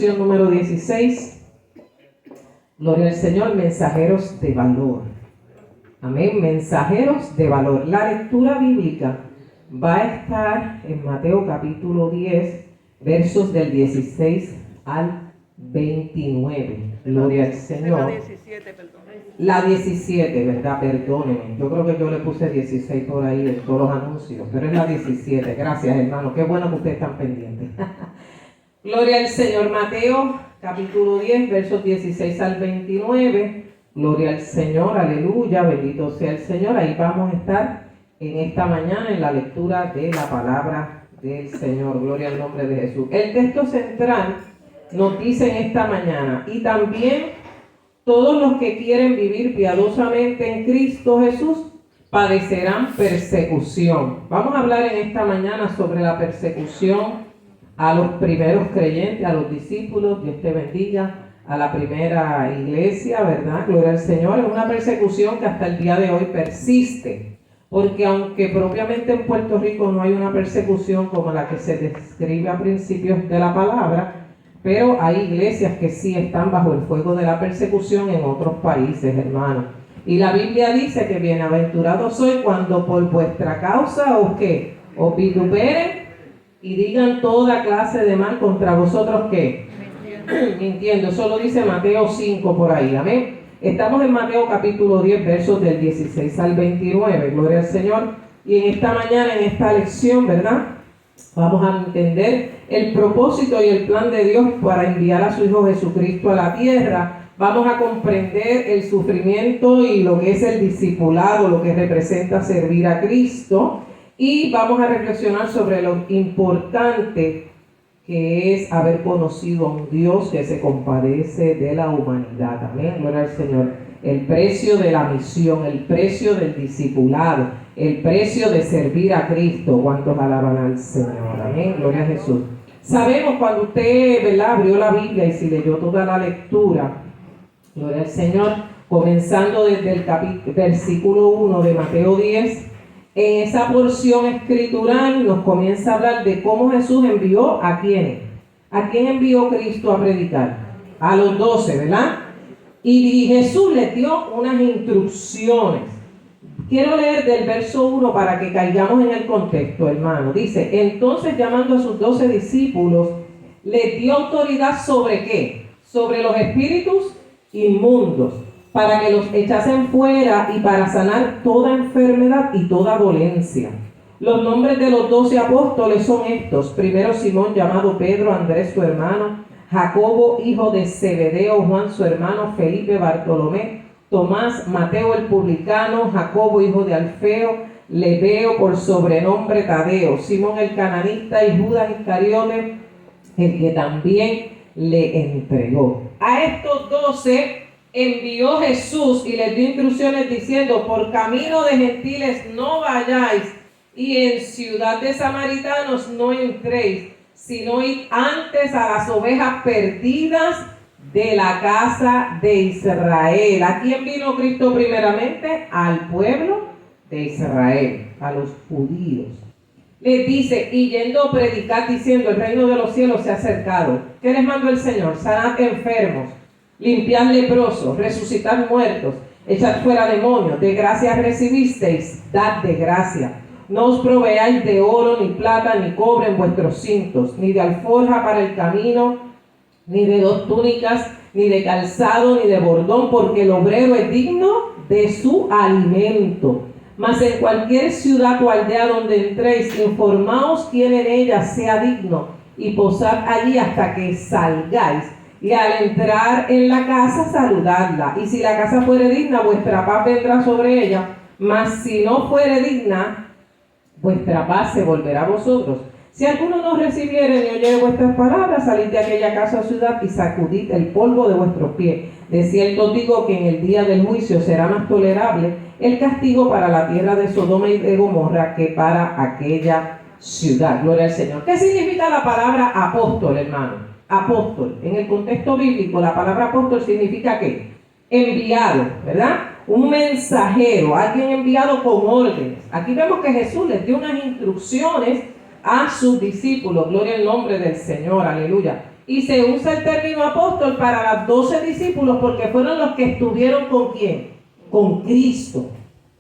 lección número 16. Gloria al Señor, mensajeros de valor. Amén, mensajeros de valor. La lectura bíblica va a estar en Mateo capítulo 10, versos del 16 al 29. Gloria al Señor. La 17, perdón. La 17, ¿verdad? Perdónenme. Yo creo que yo le puse 16 por ahí en todos los anuncios, pero es la 17. Gracias, hermano. Qué bueno que ustedes están pendientes. Gloria al Señor. Mateo capítulo 10, versos 16 al 29. Gloria al Señor, aleluya, bendito sea el Señor. Ahí vamos a estar en esta mañana en la lectura de la palabra del Señor. Gloria al nombre de Jesús. El texto central nos dice en esta mañana: y también todos los que quieren vivir piadosamente en Cristo Jesús padecerán persecución. Vamos a hablar en esta mañana sobre la persecución a los primeros creyentes, a los discípulos. Dios te bendiga. A la primera iglesia, ¿verdad? Gloria al Señor. Es una persecución que hasta el día de hoy persiste, porque aunque propiamente en Puerto Rico no hay una persecución como la que se describe a principios de la palabra, pero hay iglesias que sí están bajo el fuego de la persecución en otros países, hermanos. Y la Biblia dice que bienaventurados sois cuando por vuestra causa os vituperen y digan toda clase de mal contra vosotros, ¿qué? Mintiendo. Eso lo dice Mateo 5 por ahí, amén. Estamos en Mateo capítulo 10, versos del 16 al 29, gloria al Señor. Y en esta mañana, en esta lección, ¿verdad?, vamos a entender el propósito y el plan de Dios para enviar a su Hijo Jesucristo a la tierra. Vamos a comprender el sufrimiento y lo que es el discipulado, lo que representa servir a Cristo. Y vamos a reflexionar sobre lo importante que es haber conocido a un Dios que se compadece de la humanidad. Amén, gloria al Señor. El precio de la misión, el precio del discipulado, el precio de servir a Cristo. ¿Cuántos alaban al Señor? Amén, gloria a Jesús. Sabemos cuando usted, ¿verdad?, abrió la Biblia y si leyó toda la lectura, gloria al Señor, comenzando desde el versículo 1 de Mateo 10, en esa porción escritural nos comienza a hablar de cómo Jesús envió a quién. ¿A quién envió Cristo a predicar? A los 12, ¿verdad? Y Jesús les dio unas instrucciones. Quiero leer del verso 1 para que caigamos en el contexto, hermano. Dice: entonces, llamando a sus 12 discípulos, les dio autoridad ¿sobre qué? Sobre los espíritus inmundos, para que los echasen fuera y para sanar toda enfermedad y toda dolencia. Los nombres de los 12 apóstoles son estos: primero Simón, llamado Pedro; Andrés su hermano; Jacobo hijo de Zebedeo; Juan su hermano; Felipe, Bartolomé, Tomás, Mateo el publicano; Jacobo hijo de Alfeo; Lebeo por sobrenombre Tadeo; Simón el cananista; y Judas Iscariote, el que también le entregó. A estos 12 envió Jesús y les dio instrucciones diciendo: por camino de gentiles no vayáis, y en ciudad de samaritanos no entréis, sino id antes a las ovejas perdidas de la casa de Israel. ¿A quién vino Cristo primeramente? Al pueblo de Israel, a los judíos. Les dice: y yendo a predicar diciendo: el reino de los cielos se ha acercado. ¿Qué les mandó el Señor? Sanad enfermos, limpiad leprosos, resucitad muertos, echad fuera demonios. De gracia recibisteis, dad de gracia. No os proveáis de oro, ni plata, ni cobre en vuestros cintos, ni de alforja para el camino, ni de 2 túnicas, ni de calzado, ni de bordón, porque el obrero es digno de su alimento. Mas en cualquier ciudad o aldea donde entréis, informaos quién en ella sea digno, y posad allí hasta que salgáis. Y al entrar en la casa, saludadla. Y si la casa fuere digna, vuestra paz vendrá sobre ella. Mas si no fuere digna, vuestra paz se volverá a vosotros. Si alguno no recibiere ni oyere vuestras palabras, salid de aquella casa o ciudad y sacudid el polvo de vuestros pies. De cierto digo que en el día del juicio será más tolerable el castigo para la tierra de Sodoma y de Gomorra que para aquella ciudad. Gloria al Señor. ¿Qué significa la palabra apóstol, hermano? Apóstol. En el contexto bíblico, la palabra apóstol significa ¿qué? Enviado, ¿verdad? Un mensajero, alguien enviado con órdenes. Aquí vemos que Jesús les dio unas instrucciones a sus discípulos. Gloria al nombre del Señor, aleluya. Y se usa el término apóstol para los 12 discípulos porque fueron los que estuvieron ¿con quién? Con Cristo.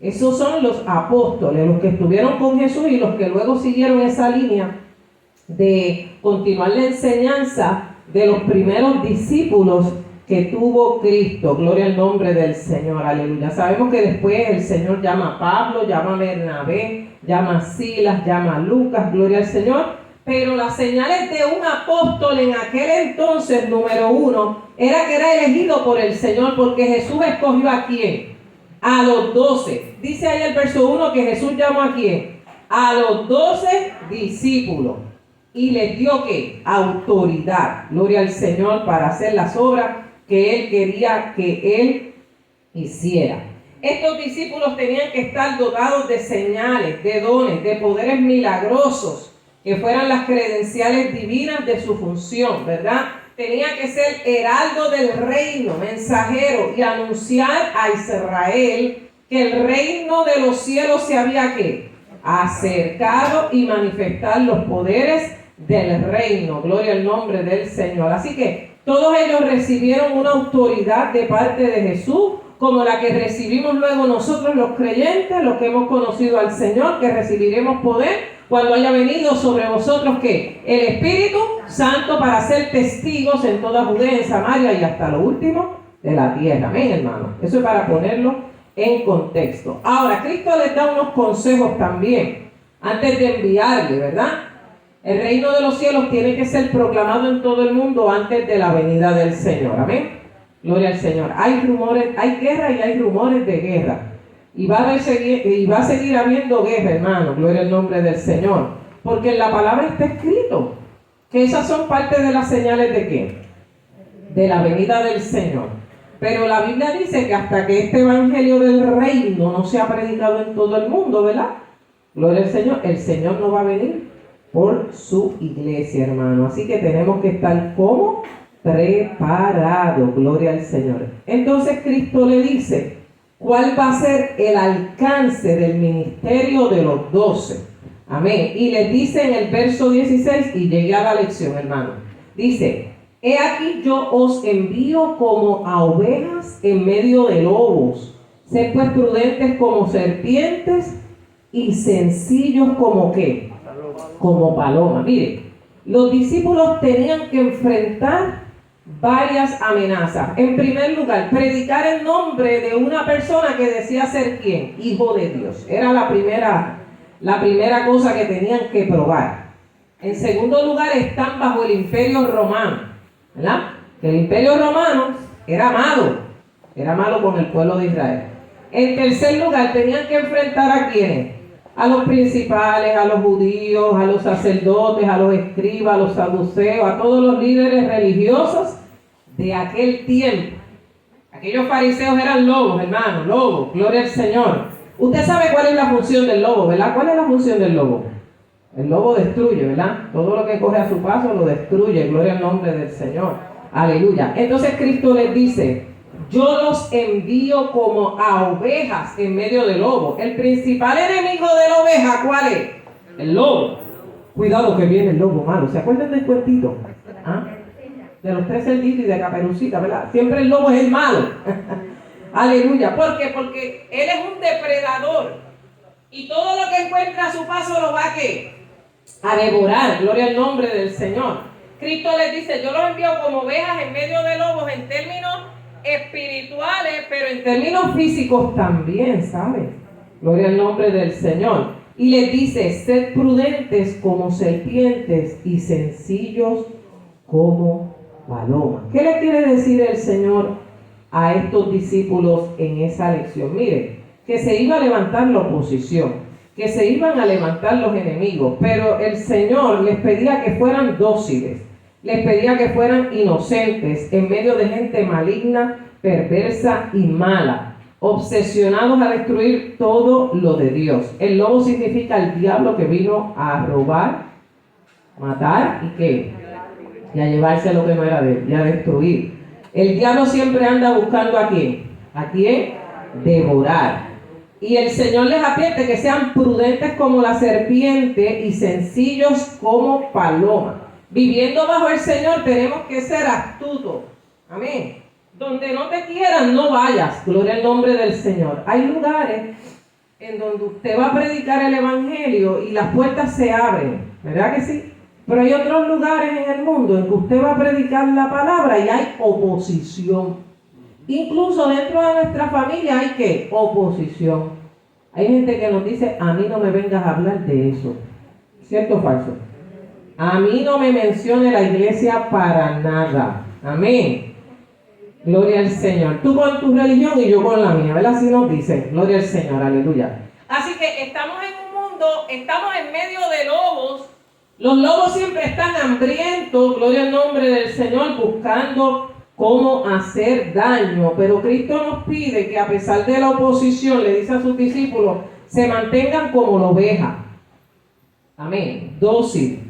Esos son los apóstoles, los que estuvieron con Jesús y los que luego siguieron esa línea de continuar la enseñanza de los primeros discípulos que tuvo Cristo. Gloria al nombre del Señor, aleluya. Sabemos que después el Señor llama a Pablo, llama a Bernabé, llama a Silas, llama a Lucas, gloria al Señor. Pero las señales de un apóstol en aquel entonces, número uno, era que era elegido por el Señor, porque Jesús escogió ¿a quién? A los 12. Dice ahí el verso 1 que Jesús llamó ¿a quién? A los 12 discípulos. Y les dio ¿qué? Autoridad, gloria al Señor, para hacer las obras que Él quería que Él hiciera. Estos discípulos tenían que estar dotados de señales, de dones, de poderes milagrosos, que fueran las credenciales divinas de su función, ¿verdad? Tenía que ser heraldo del reino, mensajero, y anunciar a Israel que el reino de los cielos se había ¿qué? Acercado y manifestar los poderes del reino. Gloria al nombre del Señor. Así que todos ellos recibieron una autoridad de parte de Jesús, como la que recibimos luego nosotros los creyentes, los que hemos conocido al Señor, que recibiremos poder cuando haya venido sobre vosotros ¿qué? El Espíritu Santo, para ser testigos en toda Judea, en Samaria y hasta lo último de la tierra. Amén, hermano. Eso es para ponerlo en contexto. Ahora, Cristo les da unos consejos también antes de enviarle, ¿verdad? El reino de los cielos tiene que ser proclamado en todo el mundo antes de la venida del Señor. Amén. Gloria al Señor. Hay rumores, hay guerra y hay rumores de guerra. Y va a seguir habiendo guerra, hermano. Gloria al nombre del Señor. Porque en la palabra está escrito que esas son parte de las señales de ¿qué? De la venida del Señor. Pero la Biblia dice que hasta que este evangelio del reino no sea predicado en todo el mundo, ¿verdad? Gloria al Señor. El Señor no va a venir por su iglesia, hermano. Así que tenemos que estar como preparados. Gloria al Señor. Entonces Cristo le dice cuál va a ser el alcance del ministerio de los 12. Amén. Y les dice en el verso 16, y llegué a la lección, hermano. Dice: he aquí yo os envío como a ovejas en medio de lobos. Sed pues prudentes como serpientes y sencillos como ¿qué? Como paloma. Mire, los discípulos tenían que enfrentar varias amenazas. En primer lugar, predicar el nombre de una persona que decía ser ¿quién? Hijo de Dios. Era la primera cosa que tenían que probar. En segundo lugar, están bajo el imperio romano, ¿verdad? El imperio romano era malo con el pueblo de Israel. En tercer lugar, tenían que enfrentar ¿a quiénes? A los principales, a los judíos, a los sacerdotes, a los escribas, a los saduceos, a todos los líderes religiosos de aquel tiempo. Aquellos fariseos eran lobos, hermano, lobos, gloria al Señor. Usted sabe cuál es la función del lobo, ¿verdad? ¿Cuál es la función del lobo? El lobo destruye, ¿verdad? Todo lo que coge a su paso lo destruye, gloria al nombre del Señor. Aleluya. Entonces Cristo les dice: yo los envío como a ovejas en medio de lobos. El principal enemigo de la oveja, ¿cuál es? El lobo. Cuidado que viene el lobo malo. ¿Se acuerdan del cuentito? ¿Ah? De los 3 cerditos y de Caperucita, ¿verdad? Siempre el lobo es el malo. Aleluya. ¿Por qué? Porque él es un depredador. Y todo lo que encuentra a su paso lo va ¿a qué? A devorar. Gloria al nombre del Señor. Cristo les dice: yo los envío como ovejas en medio de lobos, en términos espirituales, pero en términos físicos también, ¿saben? Gloria al nombre del Señor. Y les dice: sed prudentes como serpientes y sencillos como palomas. ¿Qué le quiere decir el Señor a estos discípulos en esa lección? Mire, que se iba a levantar la oposición, que se iban a levantar los enemigos, pero el Señor les pedía que fueran dóciles, les pedía que fueran inocentes en medio de gente maligna, perversa y mala, obsesionados a destruir todo lo de Dios. El lobo significa el diablo que vino a robar, matar y ¿qué? Y a llevarse lo que no era de él, y a destruir. El diablo siempre anda buscando ¿a quién? ¿A quién? Devorar. Y el Señor les advierte que sean prudentes como la serpiente y sencillos como paloma. Viviendo bajo el Señor tenemos que ser astutos. Amén. Donde no te quieran, no vayas. Gloria al nombre del Señor. Hay lugares en donde usted va a predicar el Evangelio y las puertas se abren. ¿Verdad que sí? Pero hay otros lugares en el mundo en que usted va a predicar la palabra y hay oposición. Incluso dentro de nuestra familia hay ¿qué? Oposición. Hay gente que nos dice, a mí no me vengas a hablar de eso. ¿Cierto o falso? A mí no me mencione la iglesia para nada. Amén. Gloria al Señor. Tú con tu religión y yo con la mía, ¿verdad? Así nos dicen. Gloria al Señor, aleluya. Así que estamos en un mundo, estamos en medio de lobos. Los lobos siempre están hambrientos, gloria al nombre del Señor, buscando cómo hacer daño. Pero Cristo nos pide que a pesar de la oposición, le dice a sus discípulos, se mantengan como la oveja. Amén. Dócil,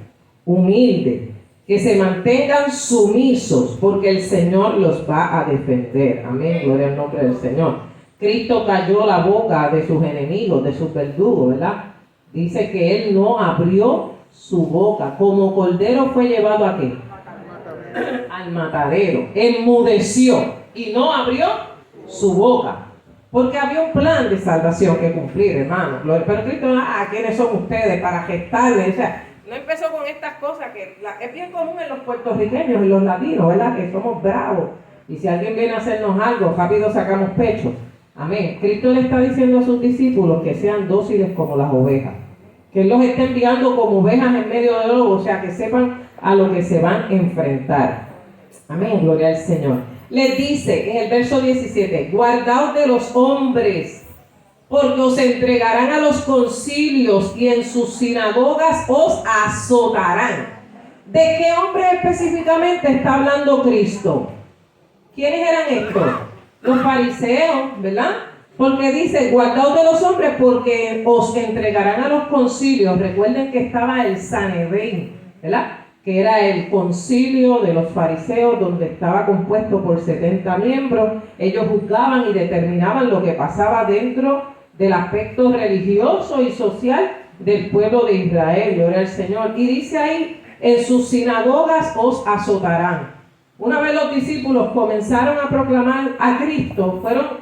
humilde, que se mantengan sumisos, porque el Señor los va a defender. Amén. Gloria al nombre del Señor. Cristo cayó la boca de sus enemigos, de sus verdugos, ¿verdad? Dice que Él no abrió su boca. Como cordero fue llevado ¿a qué? Al matadero. Enmudeció y no abrió su boca. Porque había un plan de salvación que cumplir, hermano. Pero Cristo, ¿quiénes son ustedes para gestarle? O sea, no empezó con estas cosas que es bien común en los puertorriqueños y los latinos, ¿verdad? Que somos bravos. Y si alguien viene a hacernos algo, rápido sacamos pecho. Amén. Cristo le está diciendo a sus discípulos que sean dóciles como las ovejas. Que Él los esté enviando como ovejas en medio de lobos, o sea, que sepan a lo que se van a enfrentar. Amén, gloria al Señor. Les dice en el verso 17, guardaos de los hombres, porque os entregarán a los concilios y en sus sinagogas os azotarán. ¿De qué hombre específicamente está hablando Cristo? ¿Quiénes eran estos? Los fariseos, ¿verdad? Porque dice, guardaos de los hombres porque os entregarán a los concilios. Recuerden que estaba el Sanedrín, ¿verdad? Que era el concilio de los fariseos, donde estaba compuesto por 70 miembros. Ellos juzgaban y determinaban lo que pasaba dentro del aspecto religioso y social del pueblo de Israel. Gloria al Señor. Y dice ahí, en sus sinagogas os azotarán. Una vez los discípulos comenzaron a proclamar a Cristo, fueron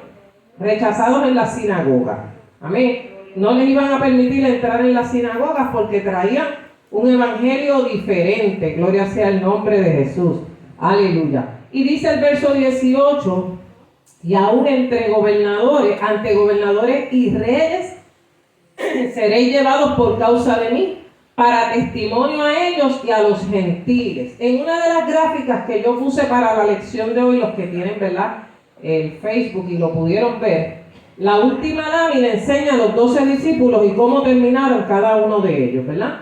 rechazados en la sinagoga. Amén. No les iban a permitir entrar en las sinagogas porque traían un evangelio diferente. Gloria sea el nombre de Jesús. Aleluya. Y dice el verso 18, y aún ante gobernadores y reyes seréis llevados por causa de mí, para testimonio a ellos y a los gentiles. En una de las gráficas que yo puse para la lección de hoy, los que tienen, ¿verdad?, el Facebook y lo pudieron ver, la última lámina enseña a los 12 discípulos y cómo terminaron cada uno de ellos, ¿verdad?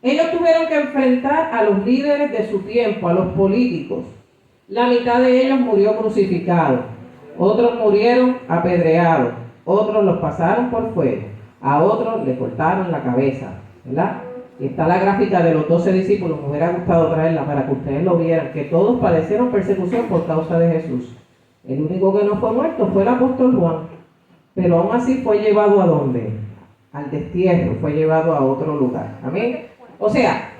Ellos tuvieron que enfrentar a los líderes de su tiempo, a los políticos. La mitad de ellos murió crucificado, otros murieron apedreados, otros los pasaron por fuego, a otros le cortaron la cabeza, ¿verdad? Y está la gráfica de los 12 discípulos, me hubiera gustado traerla para que ustedes lo vieran, que todos padecieron persecución por causa de Jesús. El único que no fue muerto fue el apóstol Juan, pero aún así fue llevado ¿a dónde? Al destierro, fue llevado a otro lugar. Amén. O sea,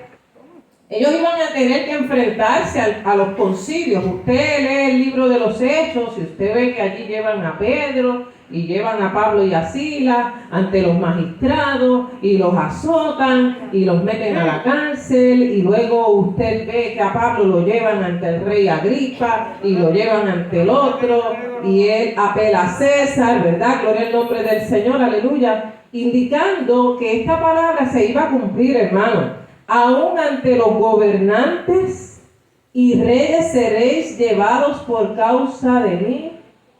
ellos iban a tener que enfrentarse a los concilios. Usted lee el libro de los Hechos y usted ve que allí llevan a Pedro y llevan a Pablo y a Silas ante los magistrados y los azotan y los meten a la cárcel, y luego usted ve que a Pablo lo llevan ante el rey Agripa y lo llevan ante el otro y él apela a César, ¿verdad? Gloria al nombre del Señor, aleluya, indicando que esta palabra se iba a cumplir, hermano. Aún ante los gobernantes y reyes seréis llevados por causa de mí,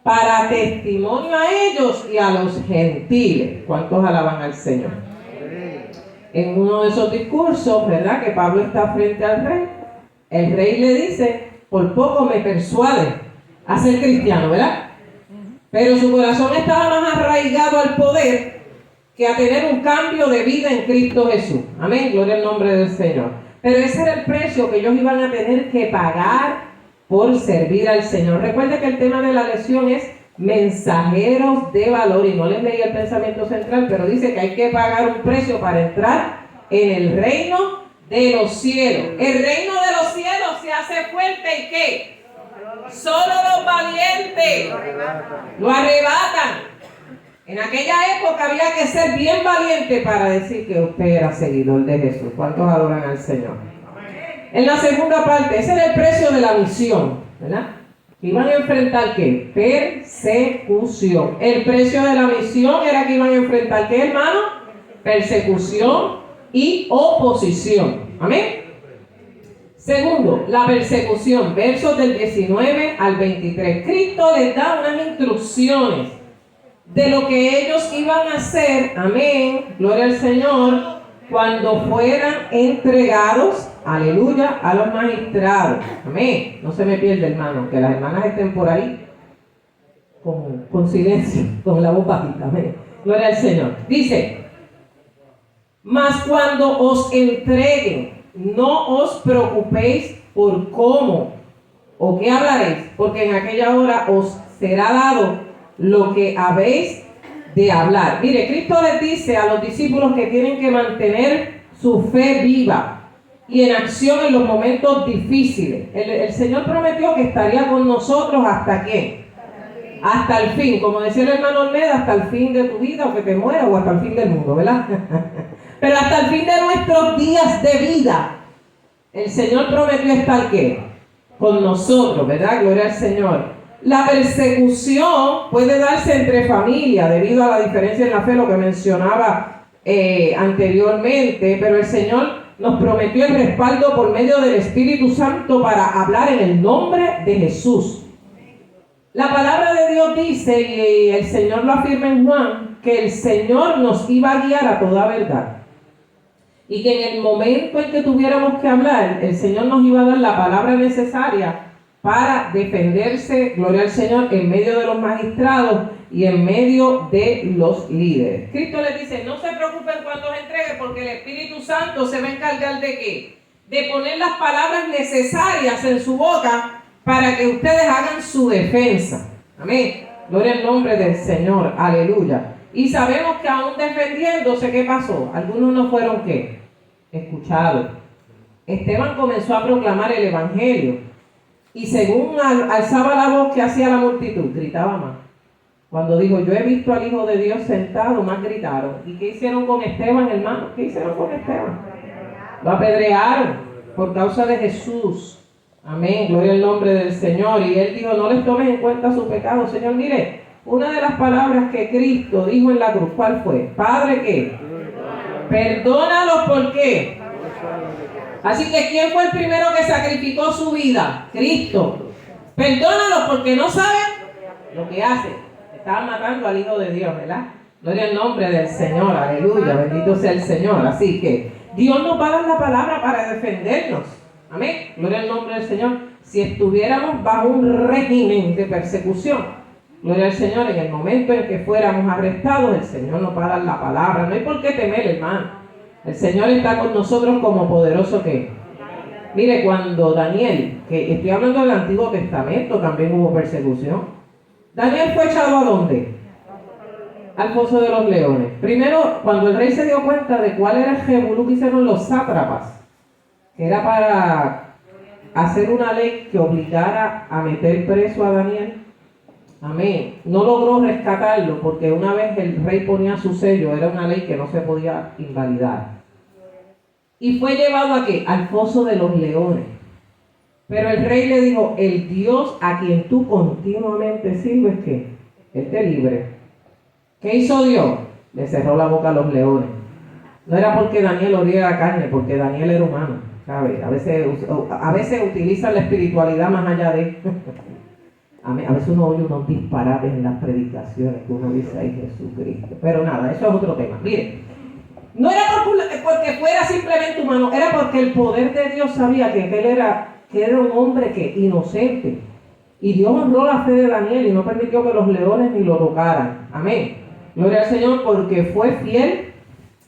para testimonio a ellos y a los gentiles. ¿Cuántos alaban al Señor? En uno de esos discursos, ¿verdad?, que Pablo está frente al rey, el rey le dice, por poco me persuade a ser cristiano, ¿verdad? Pero su corazón estaba más arraigado al poder que a tener un cambio de vida en Cristo Jesús. Amén, gloria al nombre del Señor. Pero ese era el precio que ellos iban a tener que pagar por servir al Señor. Recuerde que el tema de la lección es mensajeros de valor, y no les leí el pensamiento central, pero dice que hay que pagar un precio para entrar en el reino de los cielos. El reino de los cielos se hace fuerte y ¿qué? Solo los valientes lo arrebatan. En aquella época había que ser bien valiente para decir que usted era seguidor de Jesús. ¿Cuántos adoran al Señor? En la segunda parte, ese era el precio de la misión, ¿verdad? Iban a enfrentar ¿qué? Persecución. El precio de la misión era que iban a enfrentar ¿qué, hermano? Persecución y oposición. Amén. Segundo, la persecución, versos del 19 al 23. Cristo les da unas instrucciones de lo que ellos iban a hacer, amén, gloria al Señor, cuando fueran entregados, aleluya, a los magistrados. Amén. No se me pierde, hermano, que las hermanas estén por ahí con silencio, con la voz bajita. Amén. Gloria al Señor. Dice, mas cuando os entreguen, no os preocupéis por cómo o qué hablaréis, porque en aquella hora os será dado lo que habéis de hablar. Mire, Cristo les dice a los discípulos que tienen que mantener su fe viva y en acción en los momentos difíciles. El Señor prometió que estaría con nosotros ¿hasta qué? Hasta el fin, como decía el hermano Olmeda, hasta el fin de tu vida o que te mueras o hasta el fin del mundo, ¿verdad? Pero hasta el fin de nuestros días de vida, el Señor prometió estar ¿qué? Con nosotros, ¿verdad? Gloria al Señor. La persecución puede darse entre familias debido a la diferencia en la fe, lo que mencionaba anteriormente, pero el Señor nos prometió el respaldo por medio del Espíritu Santo para hablar en el nombre de Jesús. La palabra de Dios dice, y el Señor lo afirma en Juan, que el Señor nos iba a guiar a toda verdad. Y que en el momento en que tuviéramos que hablar, el Señor nos iba a dar la palabra necesaria para defenderse, gloria al Señor, en medio de los magistrados y en medio de los líderes. Cristo les dice, no se preocupen cuando os entregue, porque el Espíritu Santo se va a encargar de ¿qué? De poner las palabras necesarias en su boca para que ustedes hagan su defensa. Amén. Gloria al nombre del Señor. Aleluya. Y sabemos que aún defendiéndose, ¿qué pasó? Algunos no fueron ¿qué? Escuchados. Esteban comenzó a proclamar el Evangelio. Y según alzaba la voz que hacía la multitud, gritaba más. Cuando dijo, yo he visto al Hijo de Dios sentado, más gritaron. ¿Y qué hicieron con Esteban, hermano? ¿Qué hicieron con Esteban? Lo apedrearon por causa de Jesús. Amén, gloria al nombre del Señor. Y él dijo, no les tomes en cuenta su pecado. Señor, mire, una de las palabras que Cristo dijo en la cruz, ¿cuál fue? Padre, ¿qué? Perdónalos, ¿por qué? Así que ¿quién fue el primero que sacrificó su vida? Cristo. Perdónalos porque no saben lo que hacen. Estaban matando al Hijo de Dios, ¿verdad? Gloria al nombre del Señor, aleluya, bendito sea el Señor. Así que Dios nos va a dar la palabra para defendernos. Amén, gloria al nombre del Señor. Si estuviéramos bajo un régimen de persecución, gloria al Señor, en el momento en que fuéramos arrestados, el Señor nos va a dar la palabra. No hay por qué temer, hermano. El Señor está con nosotros como poderoso que. Mire, cuando Daniel, que estoy hablando del Antiguo Testamento, también hubo persecución. Daniel fue echado ¿a dónde? Al foso de los leones. Primero, cuando el rey se dio cuenta de cuál era el revolú que hicieron los sátrapas, que era para hacer una ley que obligara a meter preso a Daniel. Amén. No logró rescatarlo porque una vez el rey ponía su sello, era una ley que no se podía invalidar. Y fue llevado ¿a qué? Al foso de los leones. Pero el rey le dijo, el Dios a quien tú continuamente sirves, ¿qué? Él te libre. ¿Qué hizo Dios? Le cerró la boca a los leones. No era porque Daniel olía la carne, porque Daniel era humano, ¿sabe? A veces utilizan la espiritualidad más allá de... A veces uno oye unos disparates en las predicaciones que uno dice, ay Jesucristo. Pero nada, eso es otro tema. Mire, no era porque fuera simplemente humano, era porque el poder de Dios sabía que él era un hombre que inocente. Y Dios honró la fe de Daniel y no permitió que los leones ni lo tocaran. Amén. Gloria al Señor, porque fue fiel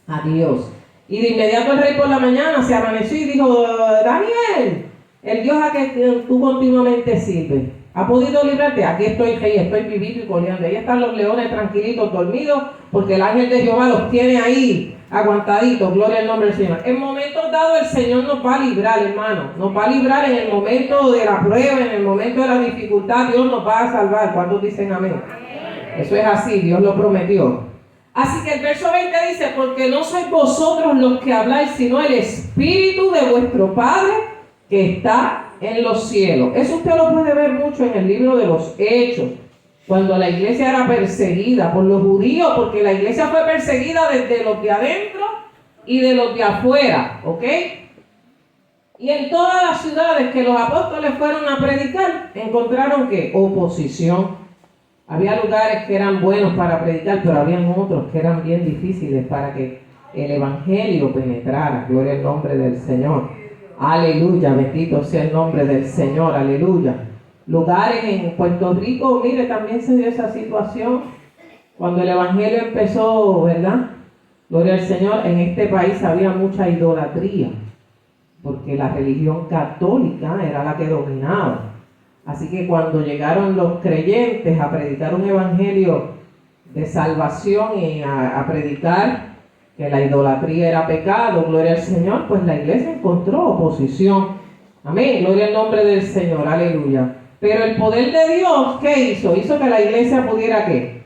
a Dios. Y de inmediato el rey por la mañana se amaneció y dijo, Daniel, el Dios a que tú continuamente sirves, ¿Ha podido librarte? Aquí estoy, rey, estoy vivito y coleando. Ahí están los leones tranquilitos, dormidos, porque el ángel de Jehová los tiene ahí, aguantaditos. Gloria al nombre del Señor. En momentos dados el Señor nos va a librar, hermano. Nos va a librar en el momento de la prueba, en el momento de la dificultad. Dios nos va a salvar. ¿Cuántos dicen amén? Eso es así, Dios lo prometió. Así que el verso 20 dice, porque no sois vosotros los que habláis, sino el Espíritu de vuestro Padre que está en los cielos. Eso usted lo puede ver mucho en el libro de los Hechos, cuando la iglesia era perseguida por los judíos, porque la iglesia fue perseguida desde los de adentro y de los de afuera, ¿ok? Y en todas las ciudades que los apóstoles fueron a predicar, encontraron ¿qué? Oposición. Había lugares que eran buenos para predicar, pero habían otros que eran bien difíciles para que el evangelio penetrara. Gloria al nombre del Señor. Aleluya, bendito sea el nombre del Señor, aleluya. Lugares en Puerto Rico, mire, también se dio esa situación. Cuando el evangelio empezó, ¿verdad? Gloria al Señor, en este país había mucha idolatría, porque la religión católica era la que dominaba. Así que cuando llegaron los creyentes a predicar un evangelio de salvación y a predicar que la idolatría era pecado, gloria al Señor, pues la iglesia encontró oposición. Amén, gloria al nombre del Señor, aleluya. Pero el poder de Dios, ¿qué hizo? Hizo que la iglesia pudiera, ¿qué?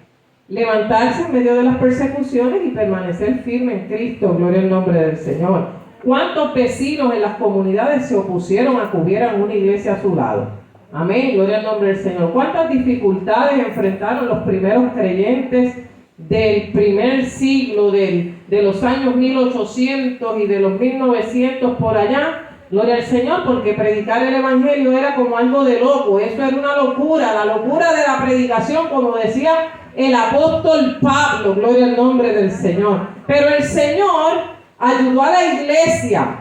Levantarse en medio de las persecuciones y permanecer firme en Cristo, gloria al nombre del Señor. ¿Cuántos vecinos en las comunidades se opusieron a que hubiera una iglesia a su lado? Amén, gloria al nombre del Señor. ¿Cuántas dificultades enfrentaron los primeros creyentes del primer siglo, de los años 1800 y de los 1900 por allá? Gloria al Señor, porque predicar el evangelio era como algo de loco. Eso era una locura, la locura de la predicación, como decía el apóstol Pablo, gloria al nombre del Señor. Pero el Señor ayudó a la iglesia,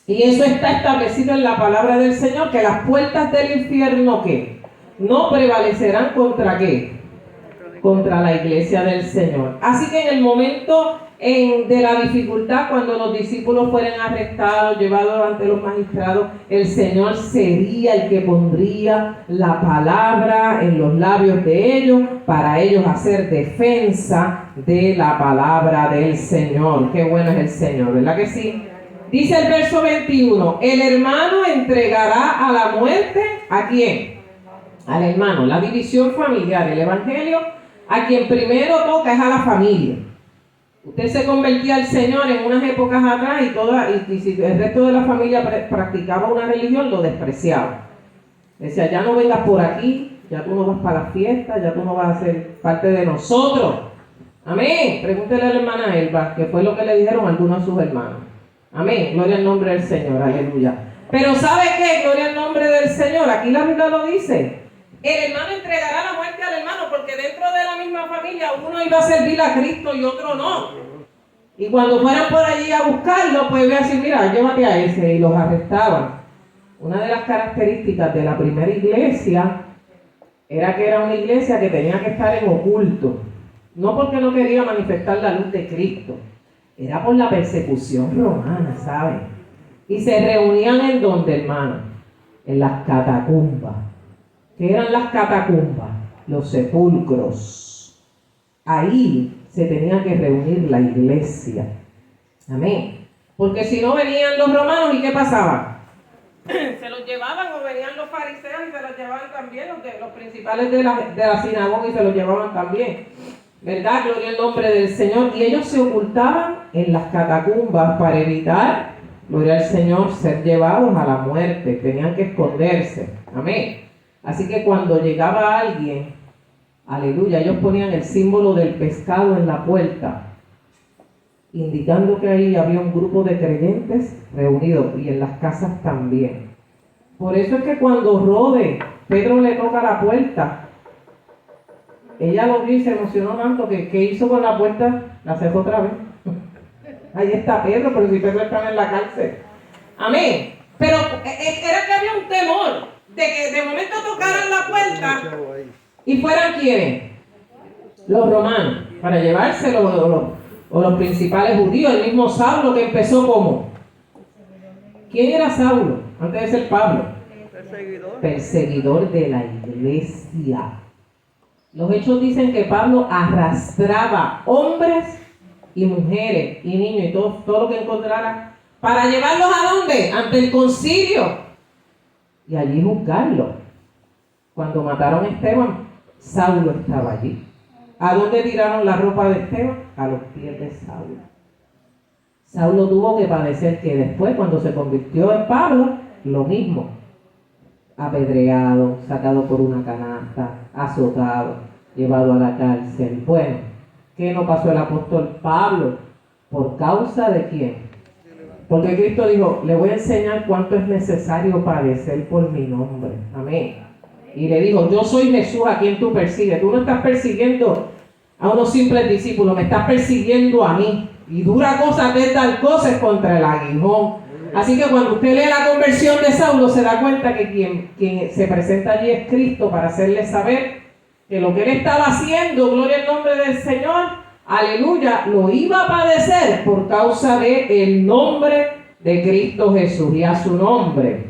y eso está establecido en la palabra del Señor, que las puertas del infierno, ¿qué? No prevalecerán contra ¿qué? Contra la iglesia del Señor. Así que en el momento de la dificultad, cuando los discípulos fueran arrestados, llevados ante los magistrados, el Señor sería el que pondría la palabra en los labios de ellos para ellos hacer defensa de la palabra del Señor. Qué bueno es el Señor, ¿verdad que sí? Dice el verso 21, el hermano entregará a la muerte, ¿a quién? Al hermano. La división familiar, el evangelio, a quien primero toca es a la familia. Usted se convertía al Señor en unas épocas atrás y si el resto de la familia practicaba una religión, lo despreciaba. Decía, ya no vengas por aquí, ya tú no vas para la fiesta, ya tú no vas a ser parte de nosotros. Amén. Pregúntele a la hermana Elba, que fue lo que le dijeron algunos de sus hermanos. Amén. Gloria al nombre del Señor, aleluya. Pero ¿sabe qué? Gloria al nombre del Señor. Aquí la Biblia lo dice. El hermano entregará la muerte al hermano, porque dentro de la misma familia uno iba a servir a Cristo y otro no. Y cuando fueran por allí a buscarlo, pues iba a decir, mira, llévate a ese, y los arrestaban. Una de las características de la primera iglesia era que era una iglesia que tenía que estar en oculto. No porque no quería manifestar la luz de Cristo, era por la persecución romana, ¿saben? Y se reunían ¿en dónde, hermano? En las catacumbas. ¿Qué eran las catacumbas? Los sepulcros. Ahí se tenía que reunir la iglesia. Amén. Porque si no venían los romanos, ¿y qué pasaba? Se los llevaban, o venían los fariseos y se los llevaban también, los principales de la sinagoga, y se los llevaban también. ¿Verdad? Gloria al nombre del Señor. Y ellos se ocultaban en las catacumbas para evitar, gloria al Señor, ser llevados a la muerte. Tenían que esconderse. Amén. Así que cuando llegaba alguien, aleluya, ellos ponían el símbolo del pescado en la puerta, indicando que ahí había un grupo de creyentes reunidos, y en las casas también. Por eso es que cuando Rode, Pedro le toca la puerta, ella lo vio y se emocionó tanto que ¿qué hizo con la puerta? La cerró otra vez. Ahí está Pedro, pero si Pedro está en la cárcel. Amén. Pero era que había un temor de que de momento tocaran la puerta y fueran ¿quiénes? Los romanos, para llevárselo, o los principales judíos. El mismo Saulo, que empezó como, ¿quién era Saulo antes de ser Pablo? Perseguidor de la iglesia. Los hechos dicen que Pablo arrastraba hombres y mujeres y niños y todo lo que encontrara para llevarlos ¿a dónde? Ante el concilio y allí juzgarlo. Cuando mataron a Esteban, Saulo estaba allí. ¿A dónde tiraron la ropa de Esteban? A los pies de Saulo. Saulo tuvo que padecer que después, cuando se convirtió en Pablo, lo mismo. Apedreado, sacado por una canasta, azotado, llevado a la cárcel. Bueno, ¿qué no pasó el apóstol Pablo? ¿Por causa de quién? Porque Cristo dijo, le voy a enseñar cuánto es necesario padecer por mi nombre. Amén. Y le dijo, yo soy Jesús a quien tú persigues. Tú no estás persiguiendo a unos simples discípulos, me estás persiguiendo a mí. Y dura cosa de tal cosa es contra el aguijón. Así que cuando usted lee la conversión de Saulo, se da cuenta que quien se presenta allí es Cristo para hacerle saber que lo que él estaba haciendo, gloria al nombre del Señor, aleluya, lo iba a padecer por causa del nombre de Cristo Jesús y a su nombre.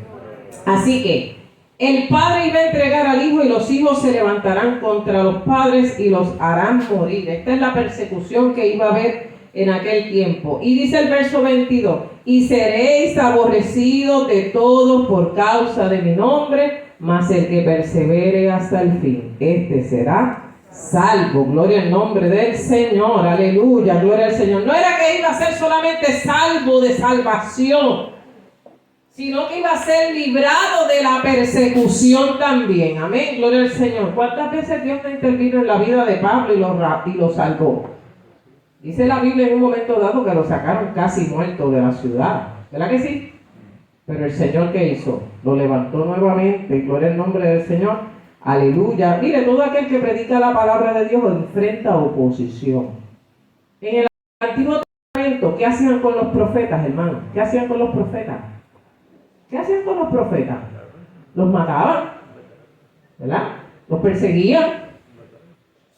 Así que el padre iba a entregar al hijo y los hijos se levantarán contra los padres y los harán morir. Esta es la persecución que iba a haber en aquel tiempo. Y dice el verso 22, y seréis aborrecidos de todos por causa de mi nombre, mas el que persevere hasta el fin, este será salvo. Gloria al nombre del Señor, aleluya, gloria al Señor. No era que iba a ser solamente salvo de salvación, sino que iba a ser librado de la persecución también. Amén, gloria al Señor. ¿Cuántas veces Dios no intervino en la vida de Pablo y lo salvó? Dice la Biblia en un momento dado que lo sacaron casi muerto de la ciudad. ¿Verdad que sí? Pero el Señor, ¿qué hizo? Lo levantó nuevamente. Gloria al nombre del Señor. Aleluya. Mire, todo aquel que predica la palabra de Dios enfrenta oposición. En el Antiguo Testamento, ¿qué hacían con los profetas, hermano? ¿Qué hacían con los profetas? ¿Qué hacían con los profetas? Los mataban, ¿verdad? Los perseguían.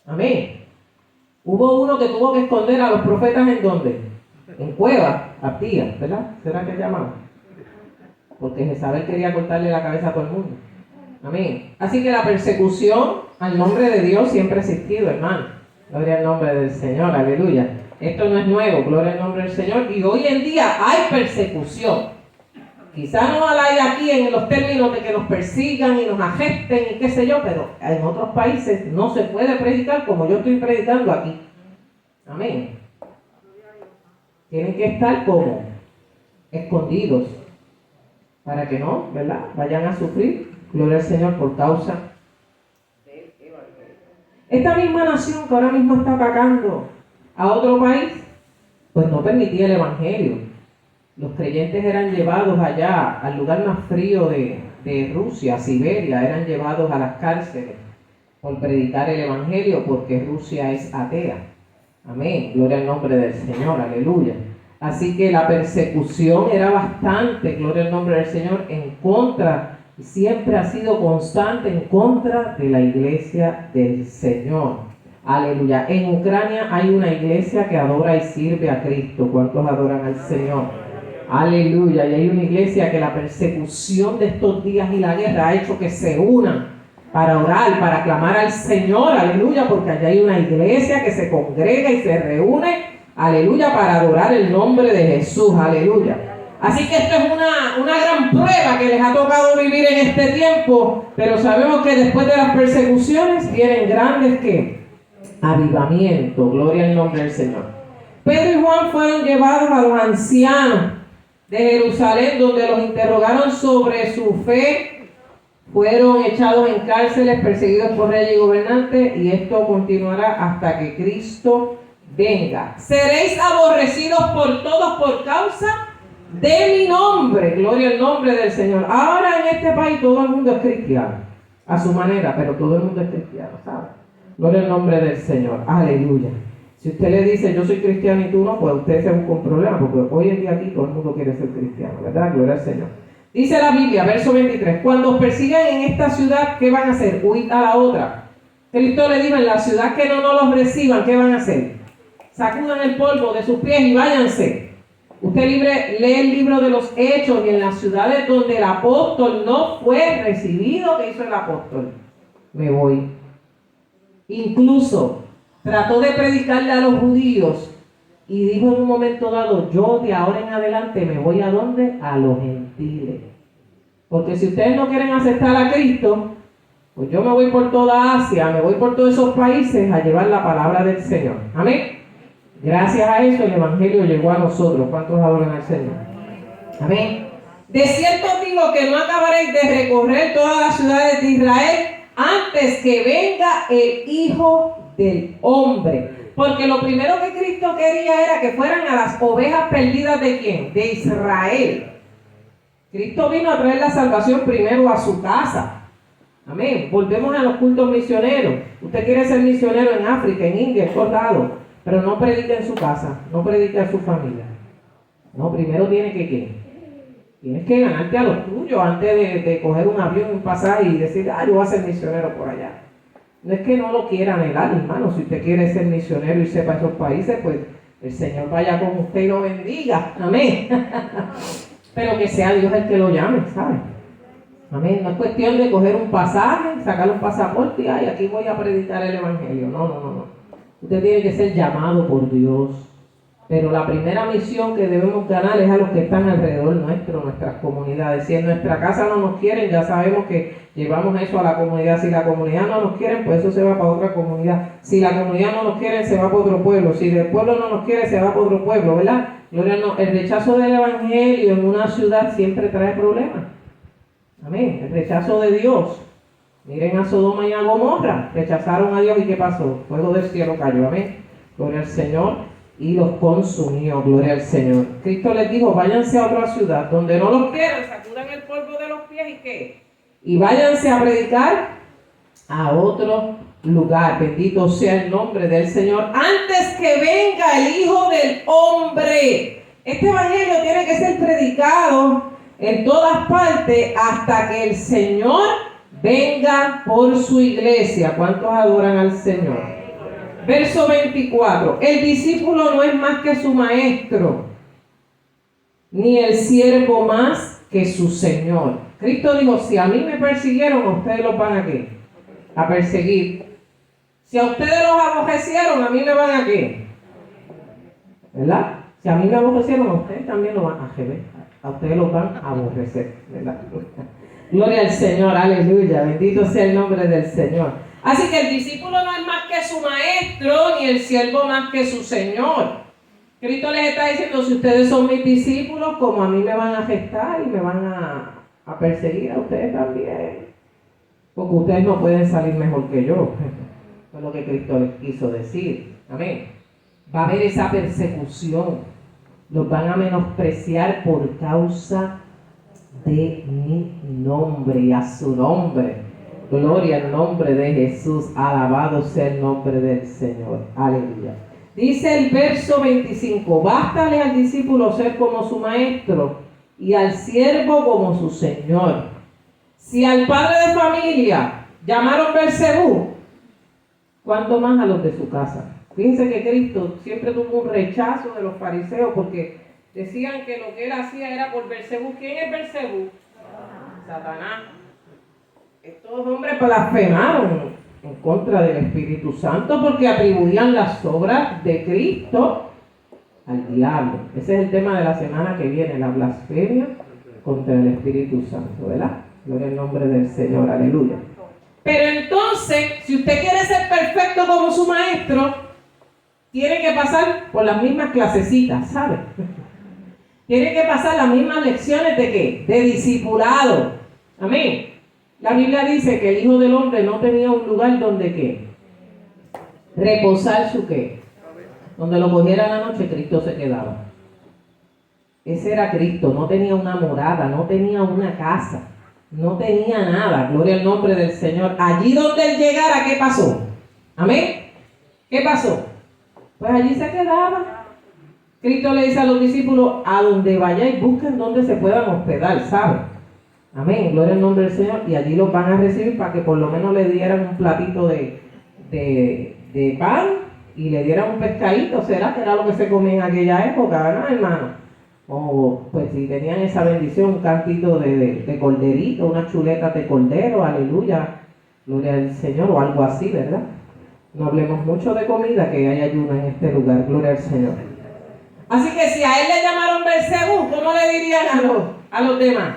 Amén. Hubo uno que tuvo que esconder a los profetas ¿en dónde? En cuevas, Abdías, ¿verdad? ¿Será que llamaban? Porque Jezabel quería cortarle la cabeza a todo el mundo. Amén. Así que la persecución al nombre de Dios siempre ha existido, hermano. Gloria al nombre del Señor, aleluya. Esto no es nuevo, gloria al nombre del Señor. Y hoy en día hay persecución. Quizás no la hay aquí en los términos de que nos persigan y nos agesten y qué sé yo, pero en otros países no se puede predicar como yo estoy predicando aquí. Amén. Tienen que estar como escondidos para que no, ¿verdad? Vayan a sufrir, gloria al Señor, por causa del evangelio. Esta misma nación que ahora mismo está atacando a otro país, pues no permitía el evangelio. Los creyentes eran llevados allá al lugar más frío de Rusia, Siberia, eran llevados a las cárceles por predicar el evangelio porque Rusia es atea. Amén, gloria al nombre del Señor, aleluya. Así que la persecución era bastante, gloria al nombre del Señor, en contra, siempre ha sido constante en contra de la iglesia del Señor. Aleluya. En Ucrania hay una iglesia que adora y sirve a Cristo. ¿Cuántos adoran al Señor? Aleluya. Y hay una iglesia que la persecución de estos días y la guerra ha hecho que se unan para orar, para clamar al Señor. Aleluya. Porque allá hay una iglesia que se congrega y se reúne. Aleluya. Para adorar el nombre de Jesús. Aleluya. Así que esto es una gran prueba que les ha tocado vivir en este tiempo. Pero sabemos que después de las persecuciones vienen grandes ¿qué? Avivamiento. Gloria al nombre del Señor. Pedro y Juan fueron llevados a los ancianos de Jerusalén, donde los interrogaron sobre su fe. Fueron echados en cárceles, perseguidos por reyes y gobernantes, y esto continuará hasta que Cristo venga. Seréis aborrecidos por todos por causa de mi nombre. Gloria al nombre del Señor. Ahora en este país todo el mundo es cristiano, a su manera, pero todo el mundo es cristiano, ¿sabe? Gloria al nombre del Señor. Aleluya. Si usted le dice, yo soy cristiano y tú no, pues usted se busca un problema, porque hoy en día aquí todo el mundo quiere ser cristiano, ¿verdad? Gloria al Señor. Dice la Biblia, verso 23, cuando os persigan en esta ciudad, ¿qué van a hacer? Huid a la otra. Cristo le dijo, en la ciudad que no los reciban, ¿qué van a hacer? Sacudan el polvo de sus pies y váyanse. Usted lee el libro de los Hechos y en las ciudades donde el apóstol no fue recibido, ¿qué hizo el apóstol? Me voy. Incluso trató de predicarle a los judíos y dijo en un momento dado, yo de ahora en adelante me voy ¿a dónde? A los gentiles. Porque si ustedes no quieren aceptar a Cristo, pues yo me voy por toda Asia, me voy por todos esos países a llevar la palabra del Señor. Amén. Gracias a eso el Evangelio llegó a nosotros. ¿Cuántos adoran al Señor? Amén. De cierto digo que no acabaréis de recorrer todas las ciudades de Israel antes que venga el Hijo del Hombre. Porque lo primero que Cristo quería era que fueran a las ovejas perdidas ¿de quién? De Israel. Cristo vino a traer la salvación primero a su casa. Amén. Volvemos a los cultos misioneros. Usted quiere ser misionero en África, en India, en todos lados, pero no predica en su casa, no predica a su familia. No, primero tiene que ¿qué? Tienes que ganarte a los tuyos antes de coger un avión, un pasaje y decir, yo voy a ser misionero por allá. No es que no lo quiera anhelar, hermano. Si usted quiere ser misionero y sepa esos países, pues el Señor vaya con usted y lo bendiga. Amén. Pero que sea Dios el que lo llame, ¿sabe? Amén. No es cuestión de coger un pasaje, sacar un pasaporte y aquí voy a predicar el Evangelio. No. Usted tiene que ser llamado por Dios. Pero la primera misión que debemos ganar es a los que están alrededor nuestro, nuestras comunidades. Si en nuestra casa no nos quieren, ya sabemos que llevamos eso a la comunidad. Si la comunidad no nos quiere, pues eso se va para otra comunidad. Si la comunidad no nos quiere, se va para otro pueblo. Si el pueblo no nos quiere, se va para otro pueblo, ¿verdad? Gloria no. El rechazo del Evangelio en una ciudad siempre trae problemas. Amén. El rechazo de Dios. Miren a Sodoma y a Gomorra. Rechazaron a Dios y ¿qué pasó? Fuego del cielo cayó. Amén. Gloria al Señor. Y los consumió, gloria al Señor. Cristo les dijo, váyanse a otra ciudad donde no los quieran, sacudan el polvo de los pies y ¿qué? Y váyanse a predicar a otro lugar. Bendito sea el nombre del Señor. Antes que venga el Hijo del Hombre. Este evangelio tiene que ser predicado en todas partes hasta que el Señor venga por su iglesia. ¿Cuántos adoran al Señor? Verso 24, el discípulo no es más que su maestro, ni el siervo más que su Señor. Cristo dijo, si a mí me persiguieron, a ustedes los van a ¿qué? A perseguir. Si a ustedes los aborrecieron, a mí me van a ¿qué? ¿Verdad? Si a mí me aborrecieron, a ustedes también lo van a ¿qué? A ustedes los van a aborrecer, ¿verdad? Gloria al Señor, aleluya, bendito sea el nombre del Señor. Así que el discípulo no es más que su maestro, ni el siervo más que su Señor. Cristo les está diciendo, si ustedes son mis discípulos, como a mí me van a gestar y me van a perseguir a ustedes también. Porque ustedes no pueden salir mejor que yo. Eso es lo que Cristo les quiso decir. Amén. Va a haber esa persecución. Los van a menospreciar por causa de mi nombre y a su nombre. Gloria al nombre de Jesús, alabado sea el nombre del Señor. Aleluya. Dice el verso 25, bástale al discípulo ser como su maestro y al siervo como su Señor. Si al padre de familia llamaron Beelzebú, ¿cuánto más a los de su casa? Fíjense que Cristo siempre tuvo un rechazo de los fariseos porque decían que lo que él hacía era por Beelzebú. ¿Quién es Beelzebú? Satanás. Estos hombres blasfemaron en contra del Espíritu Santo porque atribuían las obras de Cristo al diablo. Ese es el tema de la semana que viene, la blasfemia contra el Espíritu Santo, ¿verdad? Gloria al nombre del Señor, aleluya. Pero entonces, si usted quiere ser perfecto como su maestro, tiene que pasar por las mismas clasecitas, ¿sabe? Tiene que pasar las mismas lecciones de ¿qué? De discipulado. Amén. La Biblia dice que el Hijo del Hombre no tenía un lugar donde ¿qué? Reposar su ¿qué? Donde lo cogiera la noche, Cristo se quedaba. Ese era Cristo, no tenía una morada, no tenía una casa, no tenía nada. Gloria al nombre del Señor. Allí donde Él llegara, ¿qué pasó? Amén. ¿Qué pasó? Pues allí se quedaba. Cristo le dice a los discípulos, a donde vayáis, busquen donde se puedan hospedar, ¿saben? Amén, gloria al nombre del Señor. Y allí los van a recibir para que por lo menos le dieran un platito de pan y le dieran un pescadito. ¿Será que era lo que se comía en aquella época, verdad, hermano? O pues si tenían esa bendición, un cantito de corderito, una chuleta de cordero, aleluya, gloria al Señor, o algo así, ¿verdad? No hablemos mucho de comida, que hay ayuno en este lugar, gloria al Señor. Así que si a él le llamaron Belcebú, ¿cómo le dirían a los demás?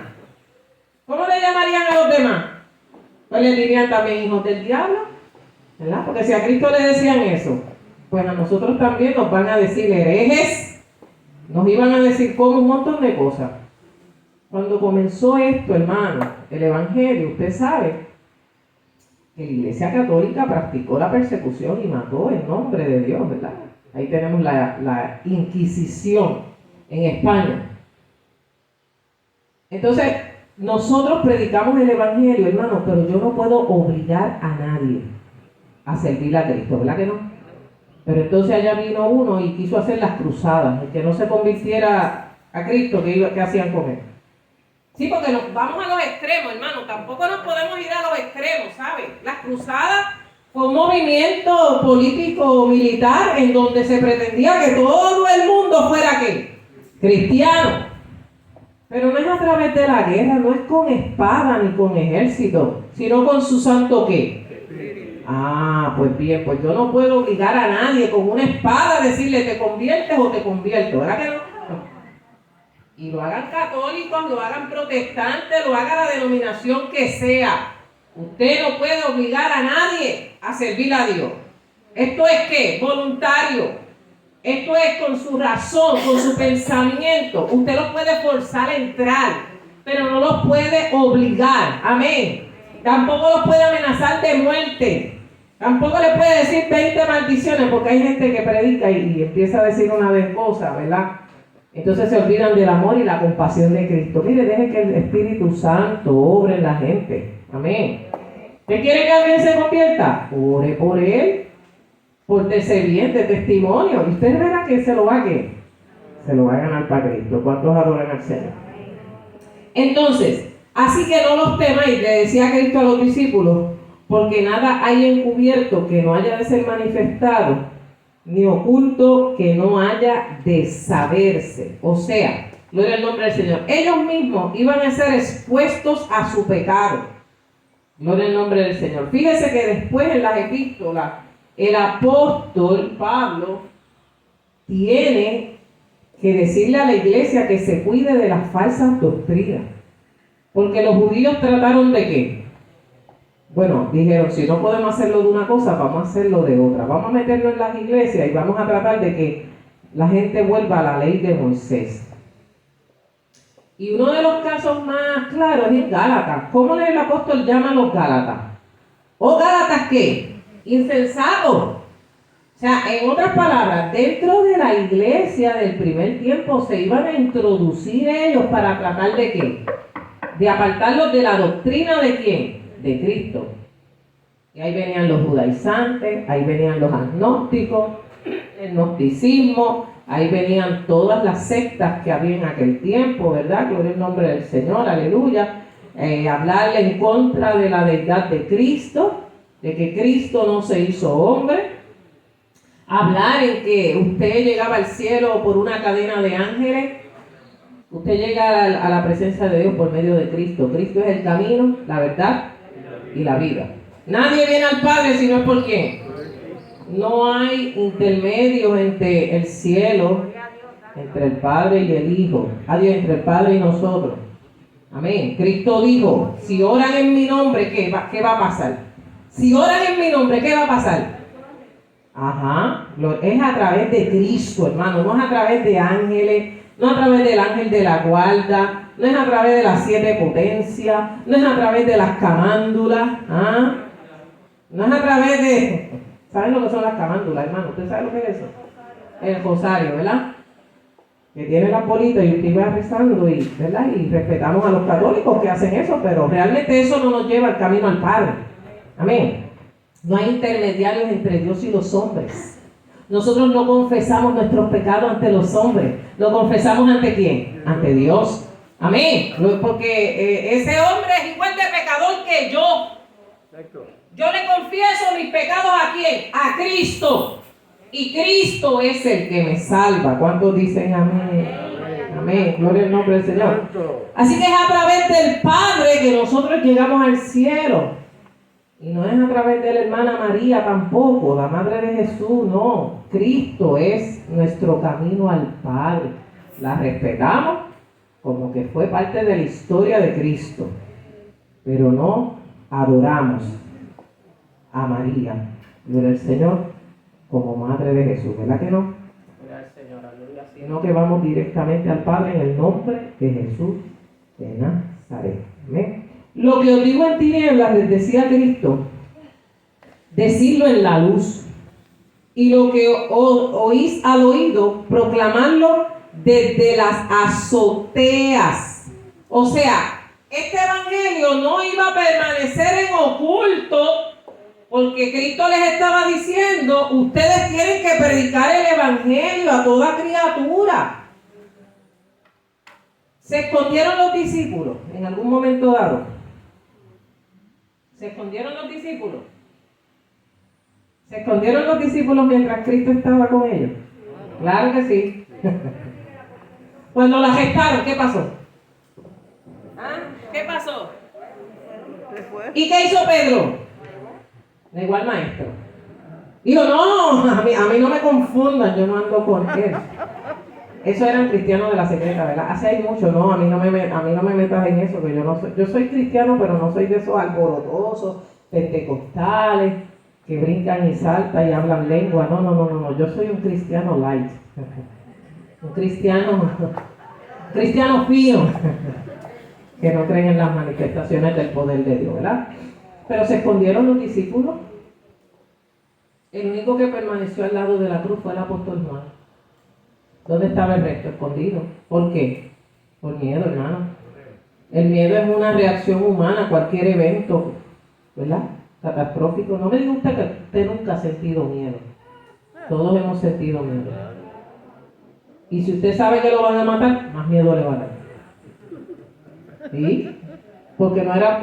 ¿Cómo le llamarían a los demás? Pues le dirían también hijos del diablo, ¿verdad? Porque si a Cristo le decían eso, pues a nosotros también nos van a decir herejes, nos iban a decir como un montón de cosas. Cuando comenzó esto, hermano, el Evangelio, usted sabe que la Iglesia Católica practicó la persecución y mató en nombre de Dios, ¿verdad? Ahí tenemos la Inquisición en España. Entonces, nosotros predicamos el Evangelio, hermano, pero yo no puedo obligar a nadie a servir a Cristo, ¿verdad que no? Pero entonces allá vino uno y quiso hacer las cruzadas, el que no se convirtiera a Cristo, ¿qué hacían con él? Sí, porque nos vamos a los extremos, hermano, tampoco nos podemos ir a los extremos, ¿sabes? Las cruzadas fue un movimiento político militar en donde se pretendía que todo el mundo fuera ¿qué? Cristiano. Pero no es a través de la guerra, no es con espada ni con ejército, sino con su santo ¿qué? Pues bien, pues yo no puedo obligar a nadie con una espada a decirle te conviertes o te convierto, ¿verdad que no? Y lo hagan católicos, lo hagan protestantes, lo haga la denominación que sea. Usted no puede obligar a nadie a servir a Dios. ¿Esto es qué? Voluntario. Esto es con su razón, con su pensamiento. Usted los puede forzar a entrar, pero no los puede obligar. Amén. Tampoco los puede amenazar de muerte. Tampoco le puede decir 20 maldiciones, porque hay gente que predica y empieza a decir una vez cosas, ¿verdad? Entonces se olvidan del amor y la compasión de Cristo. Mire, deje que el Espíritu Santo obre en la gente. Amén. ¿Usted quiere que alguien se convierta? Ore por él. Pórtese bien de testimonio. Y usted verá que se lo va a ¿qué? Se lo va a ganar para Cristo. ¿Cuántos adoran al Señor? Entonces, así que no los temáis, le decía Cristo a los discípulos, porque nada hay encubierto que no haya de ser manifestado, ni oculto que no haya de saberse. O sea, gloria al nombre del Señor. Ellos mismos iban a ser expuestos a su pecado. Gloria al nombre del Señor. Fíjese que después en las epístolas, el apóstol Pablo tiene que decirle a la iglesia que se cuide de las falsas doctrinas. Porque los judíos trataron de ¿qué? Bueno, dijeron, si no podemos hacerlo de una cosa, vamos a hacerlo de otra. Vamos a meterlo en las iglesias y vamos a tratar de que la gente vuelva a la ley de Moisés. Y uno de los casos más claros es en Gálatas. ¿Cómo el apóstol llama a los Gálatas? ¿O Gálatas qué? Insensatos. O sea, en otras palabras, dentro de la iglesia del primer tiempo se iban a introducir ellos para tratar de ¿qué? De apartarlos de la doctrina de ¿quién? De Cristo. Y ahí venían los judaizantes, ahí venían los agnósticos, el gnosticismo, ahí venían todas las sectas que había en aquel tiempo, ¿verdad? Gloria al nombre del Señor, aleluya. Hablarle en contra de la deidad de Cristo, de que Cristo no se hizo hombre. Hablar en que usted llegaba al cielo por una cadena de ángeles. Usted llega a la presencia de Dios por medio de Cristo. Cristo es el camino, la verdad y la vida. Nadie viene al Padre si no es por quién. No hay intermedios entre el cielo, entre el Padre y el Hijo. Adiós, entre el Padre y nosotros. Amén. Cristo dijo, si oran en mi nombre, ¿qué va a pasar? Si oran en mi nombre, ¿qué va a pasar? Ajá. Es a través de Cristo, hermano. No es a través de ángeles. No es a través del ángel de la guarda, no es a través de las 7 potencias, no es a través de las camándulas, no es a través de... ¿Saben lo que son las camándulas, hermano? ¿Usted sabe lo que es eso? El rosario, ¿verdad? Que tiene la bolita y usted va rezando, y, ¿verdad? Y respetamos a los católicos que hacen eso, pero realmente eso no nos lleva al camino al Padre. Amén. No hay intermediarios entre Dios y los hombres. Nosotros no confesamos nuestros pecados ante los hombres. ¿Lo confesamos ante quién? Ante Dios. Amén. Porque ese hombre es igual de pecador que yo. Yo le confieso mis pecados ¿a quién? A Cristo. Y Cristo es el que me salva. ¿Cuántos dicen amén? Amén. Gloria al nombre del Señor. Así que es a través del Padre que nosotros llegamos al cielo. Y no es a través de la hermana María tampoco, la madre de Jesús, no. Cristo es nuestro camino al Padre. La respetamos como que fue parte de la historia de Cristo, pero no adoramos a María, gloria al Señor, como madre de Jesús, ¿verdad que no? Gloria al Señor, aleluya. Sino que vamos directamente al Padre en el nombre de Jesús de Nazaret. ¿Amén? Lo que os digo en tinieblas, les decía Cristo, decirlo en la luz. Y lo que oís al oído, proclamarlo desde las azoteas. O sea, este evangelio no iba a permanecer en oculto, porque Cristo les estaba diciendo, ustedes tienen que predicar el evangelio a toda criatura. Se escondieron los discípulos en algún momento dado. ¿Se escondieron los discípulos? ¿Se escondieron los discípulos mientras Cristo estaba con ellos? Claro que sí. Cuando la gestaron, ¿qué pasó? ¿Ah? ¿Qué pasó? ¿Y qué hizo Pedro? Da igual maestro. Dijo, no, a mí no me confundan, yo no ando con él. Eso eran cristianos de la secreta, ¿verdad? Hace hay mucho, no, a mí no me metas en eso, que yo soy cristiano, pero no soy de esos alborotosos, pentecostales, que brincan y saltan y hablan lengua. No, yo soy un cristiano light. Un cristiano fino, que no creen en las manifestaciones del poder de Dios, ¿verdad? Pero se escondieron los discípulos. El único que permaneció al lado de la cruz fue el apóstol Juan. ¿Dónde estaba el resto? Escondido. ¿Por qué? Por miedo, hermano. El miedo es una reacción humana a cualquier evento, ¿verdad? Catastrófico. No me diga usted que usted nunca ha sentido miedo. Todos hemos sentido miedo. Y si usted sabe que lo van a matar, más miedo le va a dar. ¿Sí? Porque no era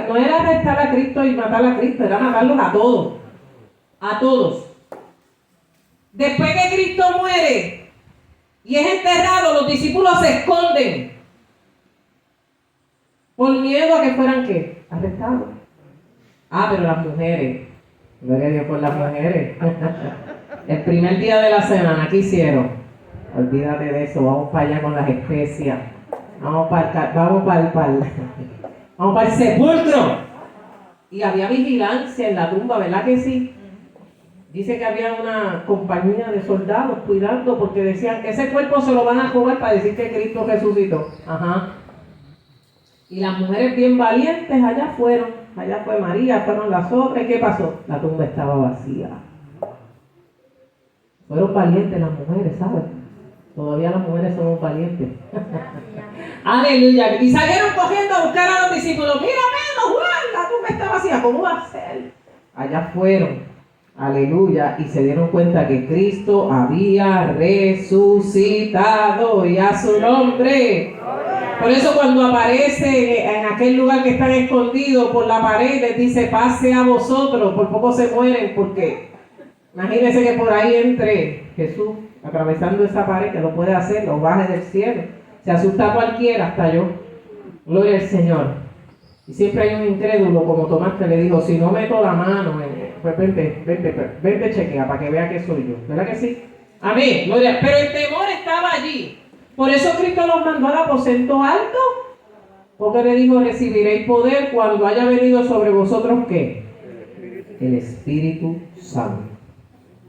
arrestar a Cristo y matar a Cristo, era matarlos a todos. A todos. Después que Cristo muere y es enterrado, los discípulos se esconden. Por miedo a que fueran, ¿qué? Arrestados. Pero las mujeres. Gloria a Dios por las mujeres. El primer día de la semana, ¿qué hicieron? Olvídate de eso, vamos para allá con las especias. Vamos para el sepulcro. Y había vigilancia en la tumba, ¿verdad que sí? Dice que había una compañía de soldados cuidando porque decían que ese cuerpo se lo van a robar para decir que Cristo resucitó. Ajá. Y las mujeres bien valientes allá fueron. Allá fue María, fueron las otras. ¿Y qué pasó? La tumba estaba vacía. Fueron valientes las mujeres, ¿sabes? Todavía las mujeres somos valientes. Aleluya. Y salieron cogiendo a buscar a los discípulos. Mira, Juan, la tumba está vacía. ¿Cómo va a ser? Allá fueron. Aleluya. Y se dieron cuenta que Cristo había resucitado. Y a su nombre. Por eso cuando aparece en aquel lugar que están escondidos por la pared, les dice, pase a vosotros. Por poco se mueren porque imagínense que por ahí entre Jesús atravesando esa pared, que lo puede hacer, lo baje del cielo. Se asusta cualquiera, hasta yo. Gloria al Señor. Y siempre hay un incrédulo como Tomás que le dijo, si no meto la mano, pues vente chequea para que vea que soy yo. ¿Verdad que sí? Amén. Gloria. Pero el temor estaba allí. Por eso Cristo los mandó al aposento alto. Porque le dijo, recibiréis poder cuando haya venido sobre vosotros, ¿qué? El Espíritu Santo.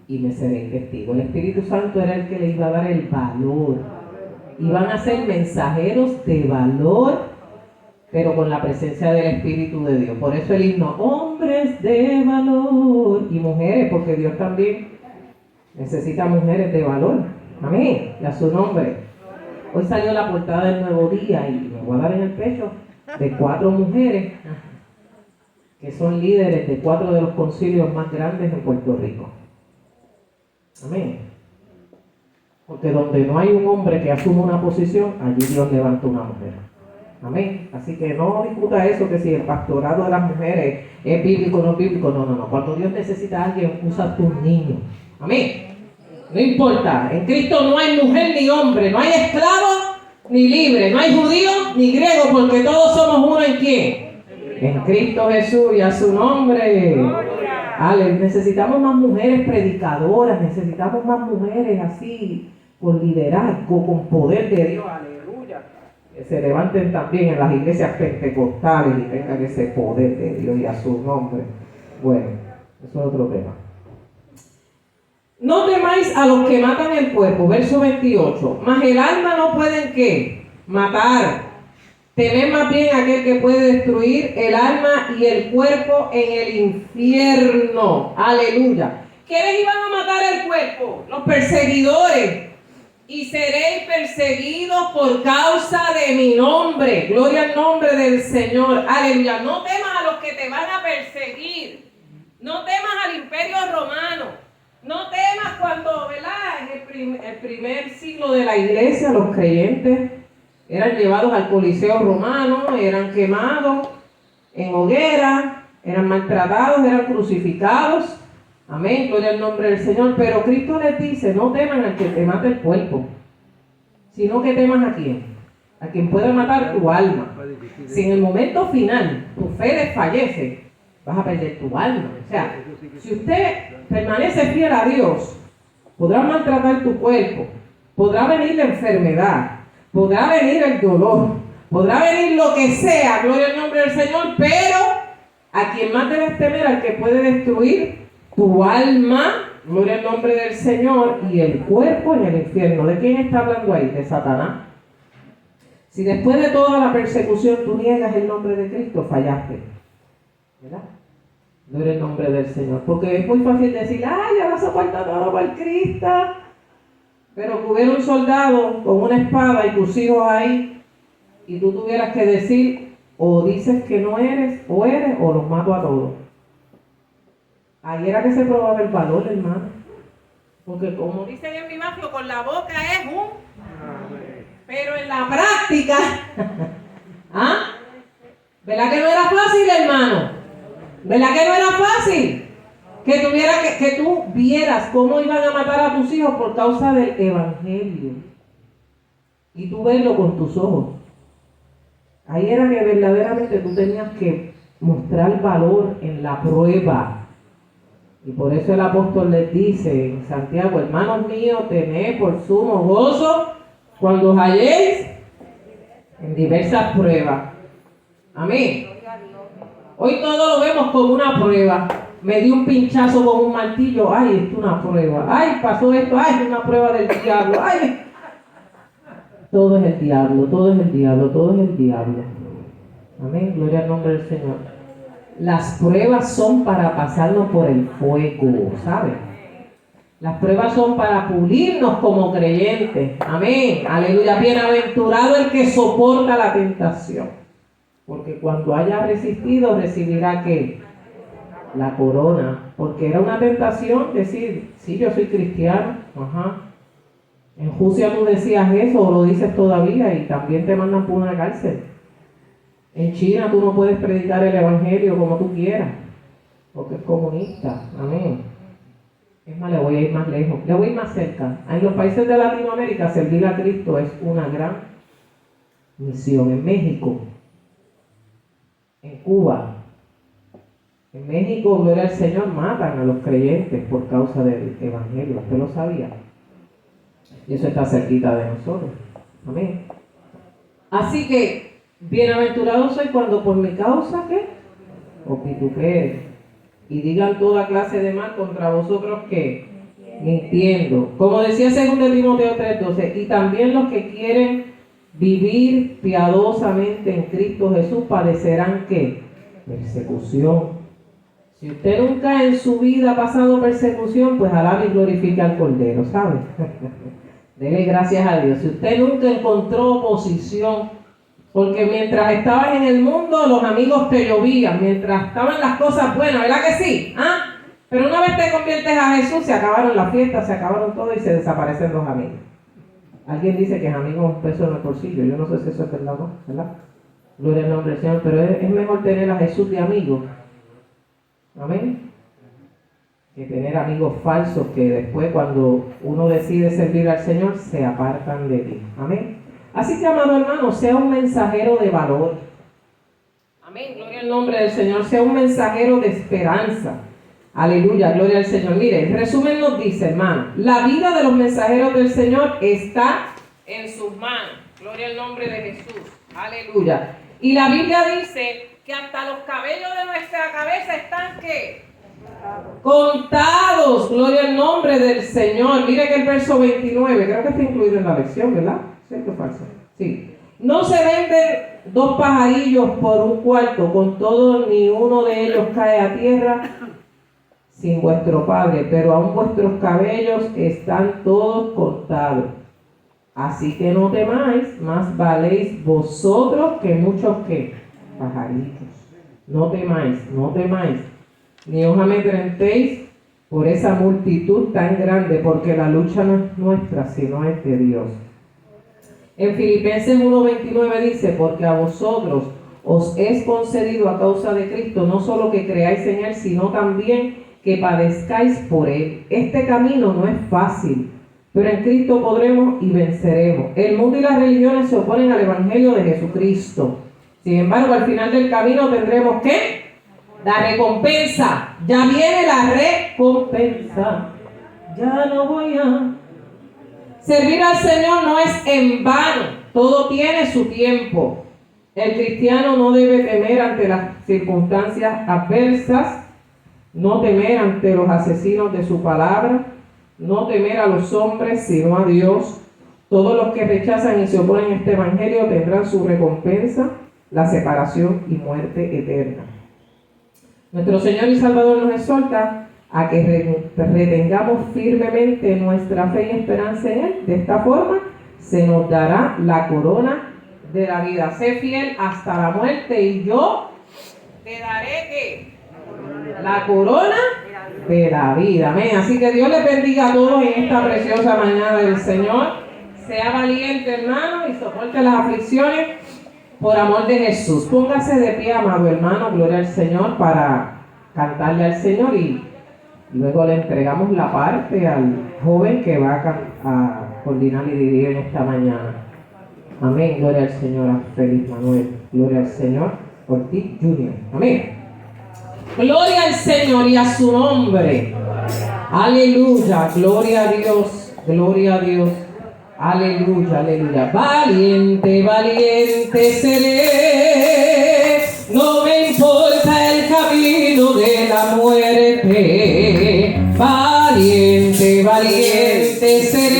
Y me seréis testigo. El Espíritu Santo era el que le iba a dar el valor. Iban a ser mensajeros de valor, pero con la presencia del Espíritu de Dios. Por eso el himno, hombres de valor. Y mujeres, porque Dios también necesita mujeres de valor. Amén. Y a su nombre. Hoy salió la portada del Nuevo Día y me voy a dar en el pecho de 4 mujeres que son líderes de 4 de los concilios más grandes en Puerto Rico. Amén. Porque donde no hay un hombre que asuma una posición, allí Dios levanta una mujer. Amén. Así que no discuta eso, que si el pastorado de las mujeres es bíblico o no es bíblico. No. Cuando Dios necesita a alguien, usa a tus niños. Amén. No importa. En Cristo no hay mujer ni hombre. No hay esclavo ni libre, no hay judío ni griego, porque todos somos uno en quién. En Cristo Jesús y a su nombre. Necesitamos más mujeres predicadoras, necesitamos más mujeres así, con liderazgo, con poder de Dios. Aleluya. Que se levanten también en las iglesias pentecostales y tengan ese poder de Dios y a su nombre. Bueno, eso es otro tema. No temáis a los que matan el cuerpo, verso 28. Mas el alma no pueden ¿qué? Matar. Temed más bien aquel que puede destruir el alma y el cuerpo en el infierno. Aleluya. ¿Quiénes iban a matar el cuerpo? Los perseguidores. Y seréis perseguidos por causa de mi nombre. Gloria al nombre del Señor. Aleluya. No temas a los que te van a perseguir. No temas al imperio romano. No temas cuando, ¿verdad? En el primer siglo de la iglesia, los creyentes eran llevados al Coliseo romano, eran quemados en hoguera, eran maltratados, eran crucificados. Amén, gloria al nombre del Señor. Pero Cristo les dice, no teman al que te mate el cuerpo, sino que temas a quién. A quien pueda matar tu alma. Si en el momento final tu fe desfallece, vas a perder tu alma. O sea, si usted permanece fiel a Dios, podrá maltratar tu cuerpo, podrá venir la enfermedad, podrá venir el dolor, podrá venir lo que sea, gloria al nombre del Señor, pero a quien más debes temer, al que puede destruir tu alma, gloria al nombre del Señor, y el cuerpo en el infierno. ¿De quién está hablando ahí? De Satanás. Si después de toda la persecución tú niegas el nombre de Cristo, fallaste, ¿verdad? Gloria al nombre del Señor. Porque es muy fácil decir, ya lo soporto todo por Cristo. Pero que hubiera un soldado con una espada y tus hijos ahí, y tú tuvieras que decir, o dices que no eres, o eres, o los mato a todos. Ahí era que se probaba el valor, hermano. Porque como dicen en mi barrio, con la boca es un... Pero en la práctica, ¿verdad que no era fácil, hermano? ¿Verdad que no era fácil? Que tú vieras cómo iban a matar a tus hijos por causa del evangelio. Y tú verlo con tus ojos. Ahí era que verdaderamente tú tenías que mostrar valor en la prueba. Y por eso el apóstol les dice en Santiago, hermanos míos, tened por sumo gozo cuando os halléis en diversas pruebas. Amén. Hoy todo lo vemos como una prueba. Me dio un pinchazo con un martillo. Esto es una prueba. Pasó esto. Es una prueba del diablo. Todo es el diablo, todo es el diablo, todo es el diablo. Amén, gloria al nombre del Señor. Las pruebas son para pasarnos por el fuego, ¿sabes? Las pruebas son para pulirnos como creyentes. Amén, aleluya. Bienaventurado el que soporta la tentación. Porque cuando haya resistido, recibirá ¿qué? La corona. Porque era una tentación decir, sí, yo soy cristiano. En Rusia tú decías eso, o lo dices todavía, y también te mandan por una cárcel. En China tú no puedes predicar el evangelio como tú quieras, porque es comunista. Amén. Es más, le voy a ir más lejos, le voy a ir más cerca. En los países de Latinoamérica, servir a Cristo es una gran misión. En México, en Cuba, en México, gloria al Señor, matan a los creyentes por causa del evangelio. ¿Usted lo sabía? Y eso está cerquita de nosotros. Amén. Así que, bienaventurado soy cuando por mi causa, ¿qué? Os vituperen y digan toda clase de mal contra vosotros, ¿qué? Mintiendo. Como decía 2 Timoteo 3:12, y también los que quieren vivir piadosamente en Cristo Jesús padecerán, ¿qué? Persecución. Si usted nunca en su vida ha pasado persecución, pues alabe y glorifique al Cordero, ¿sabe? Dele gracias a Dios. Si usted nunca encontró oposición, porque mientras estabas en el mundo, los amigos te llovían, mientras estaban las cosas buenas, ¿verdad que sí? Pero una vez te conviertes a Jesús, se acabaron las fiestas, se acabaron todo y se desaparecen los amigos. Alguien dice que es amigo un peso en el bolsillo. Yo no sé si eso es verdad o no, ¿verdad? Gloria al nombre del Señor, pero es mejor tener a Jesús de amigo. Amén. Que tener amigos falsos que después cuando uno decide servir al Señor se apartan de ti. Amén. Así que, amado hermano, sea un mensajero de valor. Amén, gloria al nombre del Señor. Sea un mensajero de esperanza. Aleluya, gloria al Señor. Mire, el resumen nos dice, hermano, la vida de los mensajeros del Señor está en sus manos. Gloria al nombre de Jesús. Aleluya. Y la Biblia dice que hasta los cabellos de nuestra cabeza están, ¿qué? Contados. Gloria al nombre del Señor. Mire que el verso 29, creo que está incluido en la lección, ¿verdad? ¿Cierto o falso? Sí. No se venden 2 pajarillos por un cuarto, con todo ni uno de ellos cae a tierra sin vuestro Padre, pero aún vuestros cabellos están todos contados. Así que no temáis, más valéis vosotros que muchos que pajaritos. No temáis, no temáis, ni os amedrentéis por esa multitud tan grande, porque la lucha no es nuestra, sino es de Dios. En Filipenses 1:29 dice, porque a vosotros os es concedido a causa de Cristo, no solo que creáis en Él, sino también que padezcáis por Él. Este camino no es fácil, pero en Cristo podremos y venceremos. El mundo y las religiones se oponen al Evangelio de Jesucristo. Sin embargo, al final del camino tendremos ¿qué? La recompensa. Ya viene la recompensa. Ya no voy a... Servir al Señor no es en vano. Todo tiene su tiempo. El cristiano no debe temer ante las circunstancias adversas, no temer ante los asesinos de su palabra, no temer a los hombres, sino a Dios. Todos los que rechazan y se oponen a este evangelio tendrán su recompensa, la separación y muerte eterna. Nuestro Señor y Salvador nos exhorta a que retengamos firmemente nuestra fe y esperanza en Él. De esta forma se nos dará la corona de la vida. Sé fiel hasta la muerte y yo te daré ¿qué? La corona de la vida. Amén. Así que Dios les bendiga a todos en esta preciosa mañana del Señor. Sea valiente, hermano, y soporte las aflicciones por amor de Jesús. Póngase de pie, amado hermano, gloria al Señor, para cantarle al Señor, y luego le entregamos la parte al joven que va a coordinar y dirigir en esta mañana. Amén. Gloria al Señor, a Félix Manuel. Gloria al Señor, Ortiz Jr. Amén. Gloria al Señor y a su nombre. Aleluya. Gloria a Dios. Gloria a Dios. Aleluya, aleluya. Valiente, valiente seré. No me importa el camino de la muerte. Valiente, valiente seré.